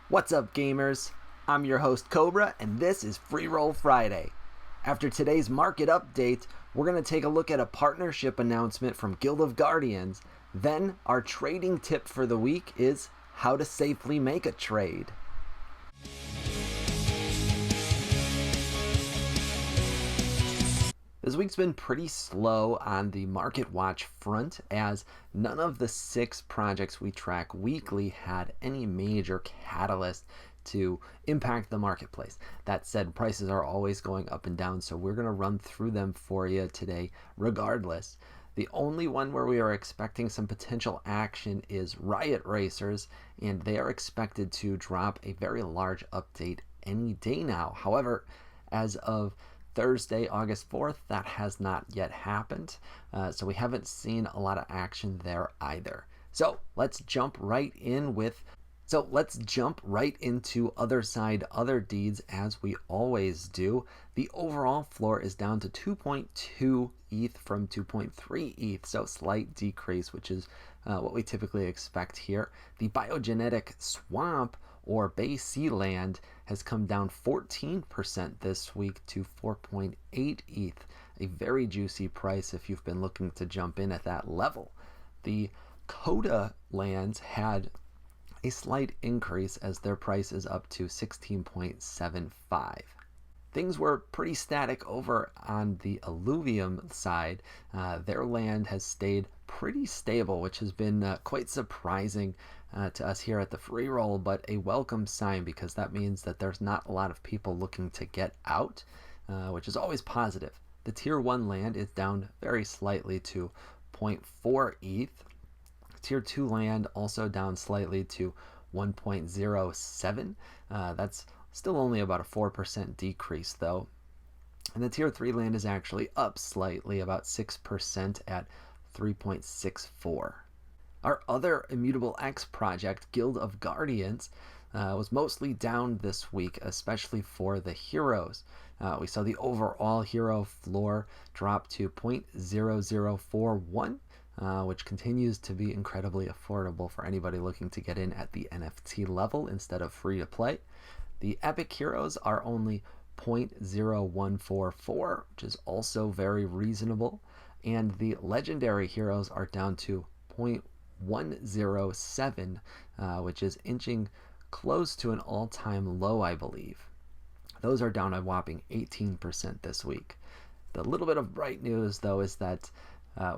What's up, gamers? I'm your host Cobra, and this is Freeroll Friday. After today's market update, we're going to take a look at a partnership announcement from Guild of Guardians. Then, our trading tip for the week is how to safely make a trade. This week's been pretty slow on the market watch front, as none of the 6 projects we track weekly had any major catalyst to impact the marketplace. That said, prices are always going up and down, so we're going to run through them for you today regardless. The only one where we are expecting some potential action is Riot Racers, and they are expected to drop a very large update any day now. However, as of Thursday, August 4th, that has not yet happened, so we haven't seen a lot of action there either. So let's jump right into Otherdeeds as we always do. The overall floor is down to 2.2 ETH from 2.3 ETH, so slight decrease, which is what we typically expect here. The biogenetic swamp or Bay Sea Land has come down 14% this week to 4.8 ETH, a very juicy price if you've been looking to jump in at that level. The Coda lands had a slight increase as their price is up to 16.75. Things were pretty static over on the Illuvium side. Their land has stayed pretty stable, which has been quite surprising to us here at the Freeroll, but a welcome sign because that means that there's not a lot of people looking to get out, which is always positive. The Tier 1 land is down very slightly to 0.4 ETH. Tier 2 land also down slightly to 1.07. That's still only about a 4% decrease though. And the Tier 3 land is actually up slightly, about 6% at 3.64. Our other Immutable X project, Guild of Guardians, was mostly down this week, especially for the heroes. We saw the overall hero floor drop to 0.0041, which continues to be incredibly affordable for anybody looking to get in at the NFT level instead of free to play. The epic heroes are only 0.0144, which is also very reasonable, and the legendary heroes are down to 0.107, which is inching close to an all-time low, I believe. Those are down a whopping 18% this week. The little bit of bright news, though, is that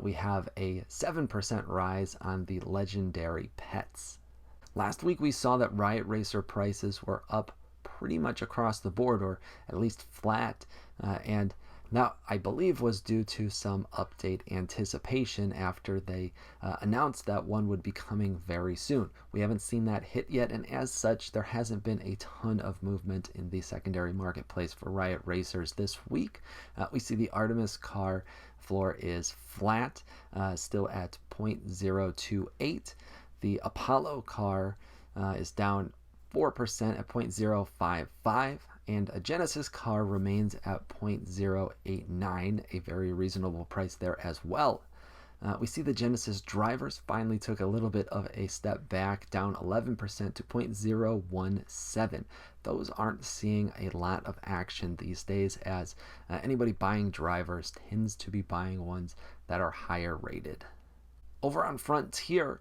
we have a 7% rise on the legendary pets. Last week we saw that Riot Racer prices were up pretty much across the board, or at least flat, and that I believe was due to some update anticipation after they announced that one would be coming very soon. We haven't seen that hit yet, and as such there hasn't been a ton of movement in the secondary marketplace for Riot Racers this week. We see the Artemis car floor is flat, still at 0.028. The Apollo car is down 4% at 0.055, and a Genesis car remains at 0.089, a very reasonable price there as well. We see the Genesis drivers finally took a little bit of a step back, down 11% to 0.017. Those aren't seeing a lot of action these days, as anybody buying drivers tends to be buying ones that are higher rated. Over on Frontier,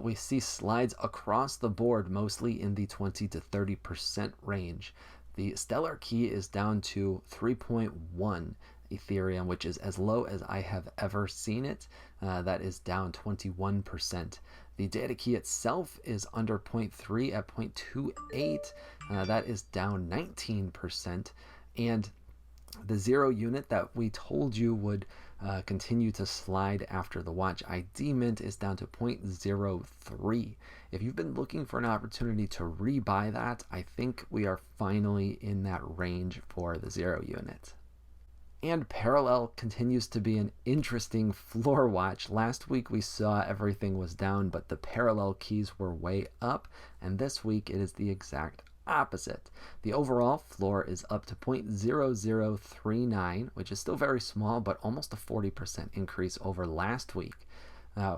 we see slides across the board, mostly in the 20 to 30% range. The Stellar Key is down to 3.1 Ethereum, which is as low as I have ever seen it. That is down 21%. The Data Key itself is under 0.3 at 0.28. That is down 19%. And the zero unit that we told you would continue to slide after the Watch ID mint is down to 0.03. If you've been looking for an opportunity to rebuy that, I think we are finally in that range for the zero unit. And Parallel continues to be an interesting floor watch. Last week we saw everything was down, but the Parallel keys were way up, and this week it is the exact opposite. The overall floor is up to 0.0039, which is still very small, but almost a 40% increase over last week.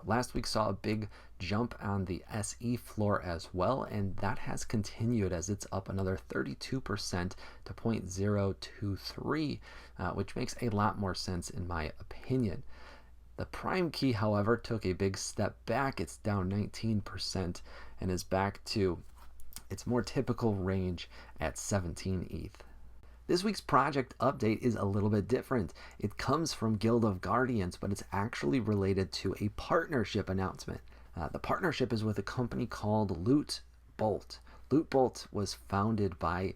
Last week saw a big jump on the SE floor as well, and that has continued as it's up another 32% to 0.023, which makes a lot more sense in my opinion. The prime key, however, took a big step back. It's down 19% and is back to its more typical range at 17 ETH. This week's project update is a little bit different. It comes from Guild of Guardians, but it's actually related to a partnership announcement. The partnership is with a company called Loot Bolt. Loot Bolt was founded by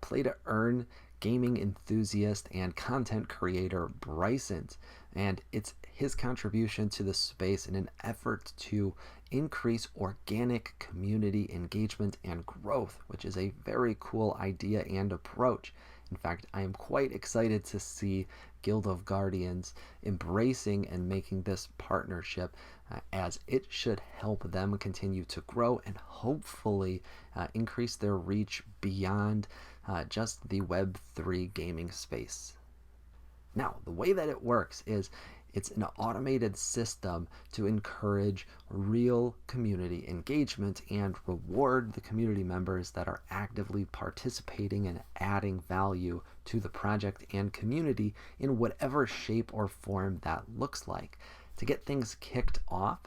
play-to-earn gaming enthusiast and content creator Bryson, and it's his contribution to the space in an effort to increase organic community engagement and growth, which is a very cool idea and approach. In fact, I am quite excited to see Guild of Guardians embracing and making this partnership, as it should help them continue to grow and hopefully increase their reach beyond just the Web3 gaming space. Now, the way that it works is it's an automated system to encourage real community engagement and reward the community members that are actively participating and adding value to the project and community in whatever shape or form that looks like. To get things kicked off,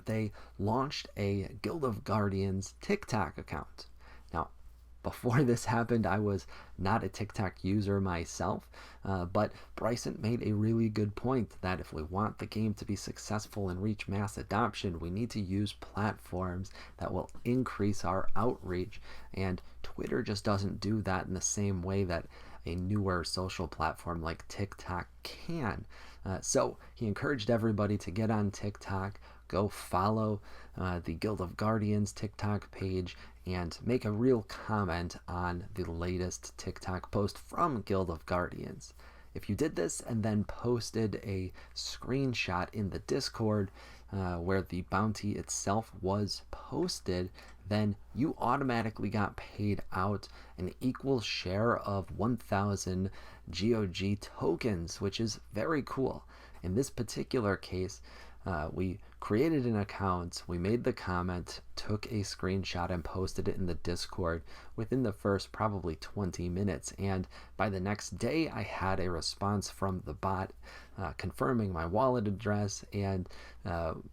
they launched a Guild of Guardians TikTok account. Now, before this happened, I was not a TikTok user myself, but Bryson made a really good point that if we want the game to be successful and reach mass adoption, we need to use platforms that will increase our outreach, and Twitter just doesn't do that in the same way that a newer social platform like TikTok can. So he encouraged everybody to get on TikTok, go follow the Guild of Guardians TikTok page, and make a real comment on the latest TikTok post from Guild of Guardians. If you did this and then posted a screenshot in the Discord where the bounty itself was posted, then you automatically got paid out an equal share of 1,000 GOG tokens, which is very cool. In this particular case, we created an account, we made the comment, took a screenshot and posted it in the Discord within the first probably 20 minutes. And by the next day, I had a response from the bot confirming my wallet address. And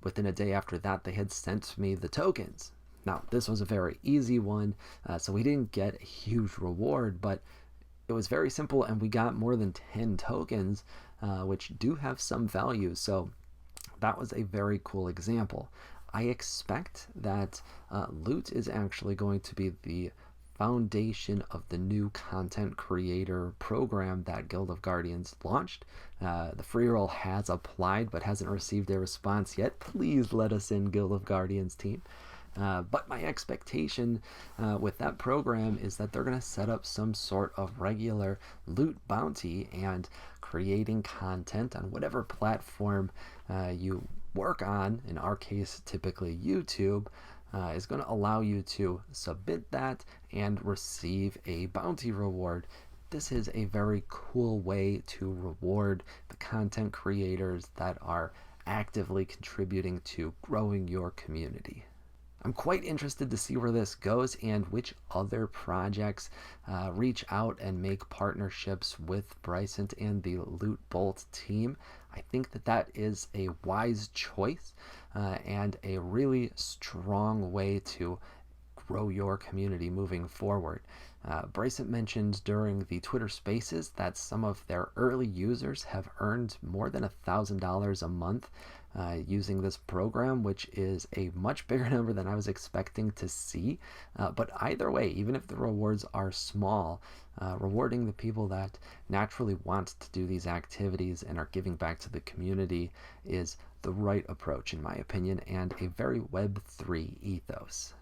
within a day after that, they had sent me the tokens. Now, this was a very easy one, so we didn't get a huge reward, but it was very simple, and we got more than 10 tokens, which do have some value. So that was a very cool example. I expect that Loot is actually going to be the foundation of the new content creator program that Guild of Guardians launched. The Freeroll has applied but hasn't received a response yet. Please let us in, Guild of Guardians team. But my expectation with that program is that they're going to set up some sort of regular loot bounty, and creating content on whatever platform you work on, in our case typically YouTube, is going to allow you to submit that and receive a bounty reward. This is a very cool way to reward the content creators that are actively contributing to growing your community. I'm quite interested to see where this goes and which other projects reach out and make partnerships with Bryson and the Loot Bolt team. I think that that is a wise choice and a really strong way to grow your community moving forward. Bryson mentioned during the Twitter Spaces that some of their early users have earned more than $1,000 a month using this program, which is a much bigger number than I was expecting to see. But either way, even if the rewards are small, rewarding the people that naturally want to do these activities and are giving back to the community is the right approach, in my opinion, and a very Web3 ethos.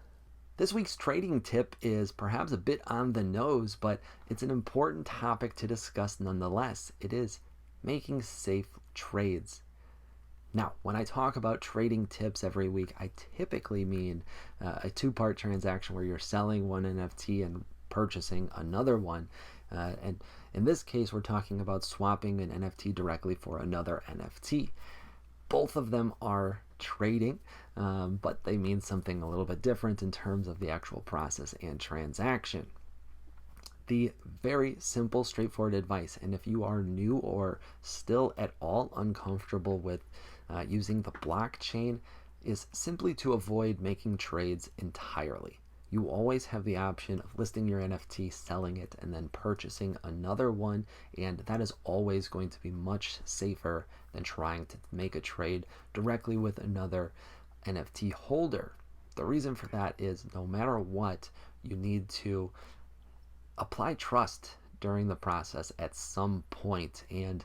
This week's trading tip is perhaps a bit on the nose, but it's an important topic to discuss nonetheless. It is making safe trades. Now, when I talk about trading tips every week, I typically mean a two-part transaction where you're selling one NFT and purchasing another one. And in this case, we're talking about swapping an NFT directly for another NFT. Both of them are trading, but they mean something a little bit different in terms of the actual process and transaction. The very simple, straightforward advice, and if you are new or still at all uncomfortable with using the blockchain, is simply to avoid making trades entirely. You always have the option of listing your NFT, selling it, and then purchasing another one, and that is always going to be much safer than trying to make a trade directly with another NFT holder. The reason for that is no matter what, you need to apply trust during the process at some point, and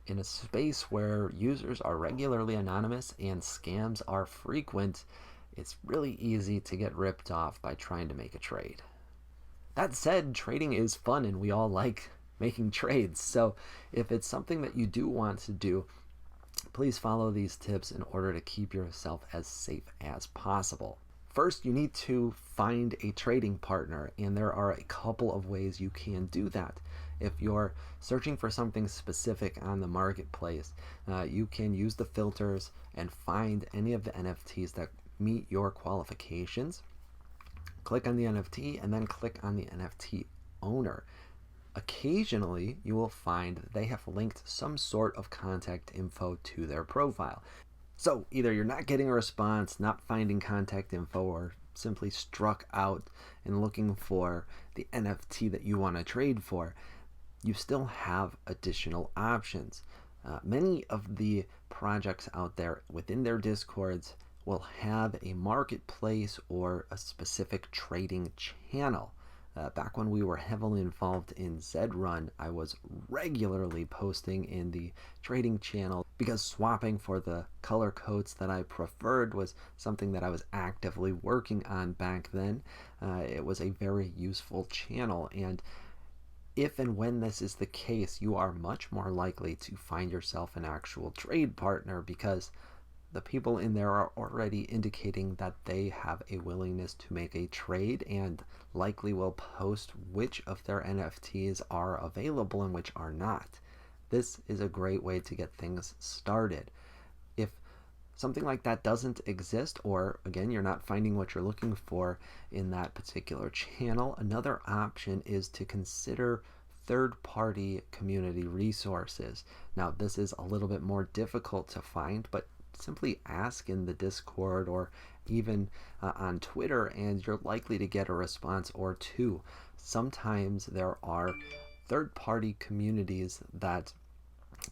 in a space where users are regularly anonymous and scams are frequent, it's really easy to get ripped off by trying to make a trade. That said, trading is fun and we all like making trades, so if it's something that you do want to do, please follow these tips in order to keep yourself as safe as possible. First, you need to find a trading partner, and there are a couple of ways you can do that. If you're searching for something specific on the marketplace, you can use the filters and find any of the NFTs that meet your qualifications. Click on the NFT and then click on the NFT owner. Occasionally, you will find that they have linked some sort of contact info to their profile. So either you're not getting a response, not finding contact info, or simply struck out and looking for the NFT that you want to trade for, you still have additional options. Many of the projects out there within their discords will have a marketplace or a specific trading channel. Back when we were heavily involved in Zrun, I was regularly posting in the trading channel because swapping for the color coats that I preferred was something that I was actively working on back then. It was a very useful channel, and if and when this is the case, you are much more likely to find yourself an actual trade partner because the people in there are already indicating that they have a willingness to make a trade and likely will post which of their NFTs are available and which are not. This is a great way to get things started. If something like that doesn't exist, or again, you're not finding what you're looking for in that particular channel, another option is to consider third-party community resources. Now, this is a little bit more difficult to find, but simply ask in the Discord or even on Twitter, and you're likely to get a response or two. Sometimes there are third-party communities that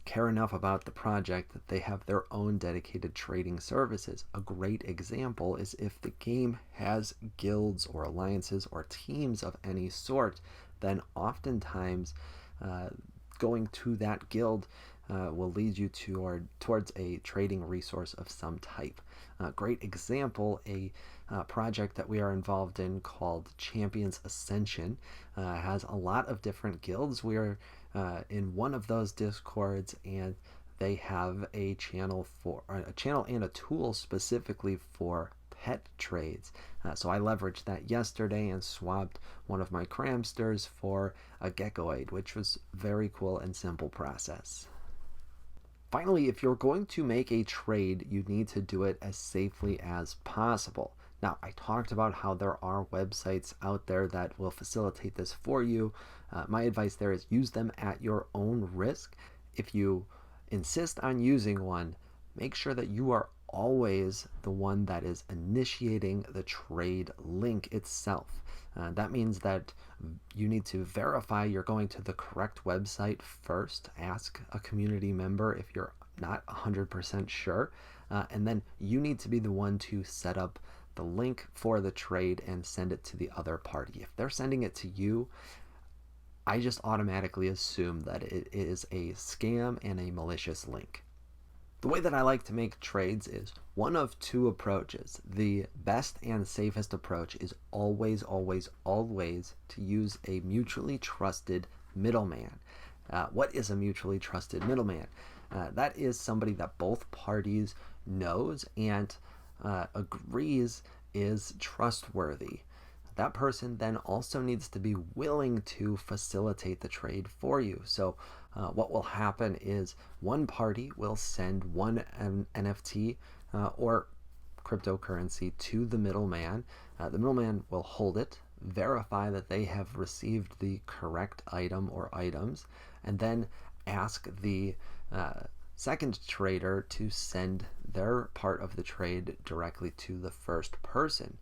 care enough about the project that they have their own dedicated trading services. A great example is if the game has guilds or alliances or teams of any sort, then oftentimes going to that guild will lead you towards a trading resource of some type. Great example, a project that we are involved in called Champions Ascension has a lot of different guilds. We are in one of those discords, and they have a channel and a tool specifically for pet trades. So I leveraged that yesterday and swapped one of my Cramsters for a Geckoid, which was very cool and simple process. Finally, if you're going to make a trade, you need to do it as safely as possible. Now, I talked about how there are websites out there that will facilitate this for you. My advice there is use them at your own risk. If you insist on using one, make sure that you are always the one that is initiating the trade link itself. That means that you need to verify you're going to the correct website first. Ask a community member if you're not 100% sure. And then you need to be the one to set up the link for the trade and send it to the other party. If they're sending it to you, I just automatically assume that it is a scam and a malicious link. The way that I like to make trades is one of two approaches. The best and safest approach is always, always, always to use a mutually trusted middleman. What is a mutually trusted middleman? That is somebody that both parties knows and agrees is trustworthy. That person then also needs to be willing to facilitate the trade for you. So what will happen is one party will send one NFT or cryptocurrency to the middleman. The middleman will hold it, verify that they have received the correct item or items, and then ask the second trader to send their part of the trade directly to the first person.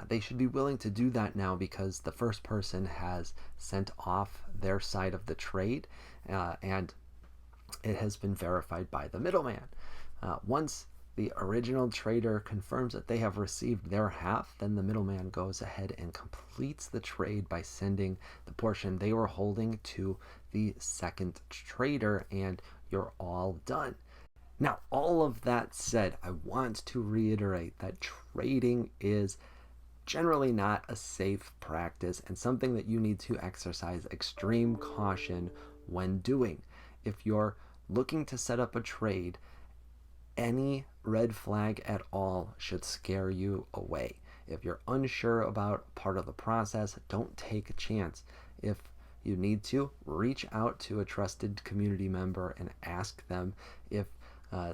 They should be willing to do that now because the first person has sent off their side of the trade and it has been verified by the middleman. Once the original trader confirms that they have received their half, then the middleman goes ahead and completes the trade by sending the portion they were holding to the second trader, and you're all done. Now, all of that said, I want to reiterate that trading is generally not a safe practice and something that you need to exercise extreme caution when doing. If you're looking to set up a trade, any red flag at all should scare you away. If you're unsure about part of the process, don't take a chance. If you need to, reach out to a trusted community member and ask them if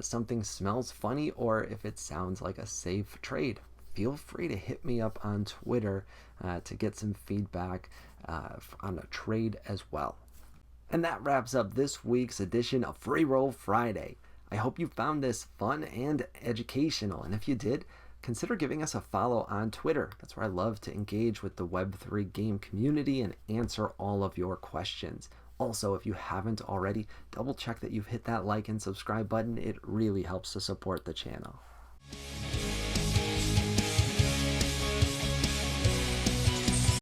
something smells funny or if it sounds like a safe trade. Feel free to hit me up on Twitter to get some feedback on a trade as well. And that wraps up this week's edition of Freeroll Friday. I hope you found this fun and educational, and if you did, consider giving us a follow on Twitter. That's where I love to engage with the Web3 game community and answer all of your questions. Also, if you haven't already, double check that you've hit that like and subscribe button. It really helps to support the channel.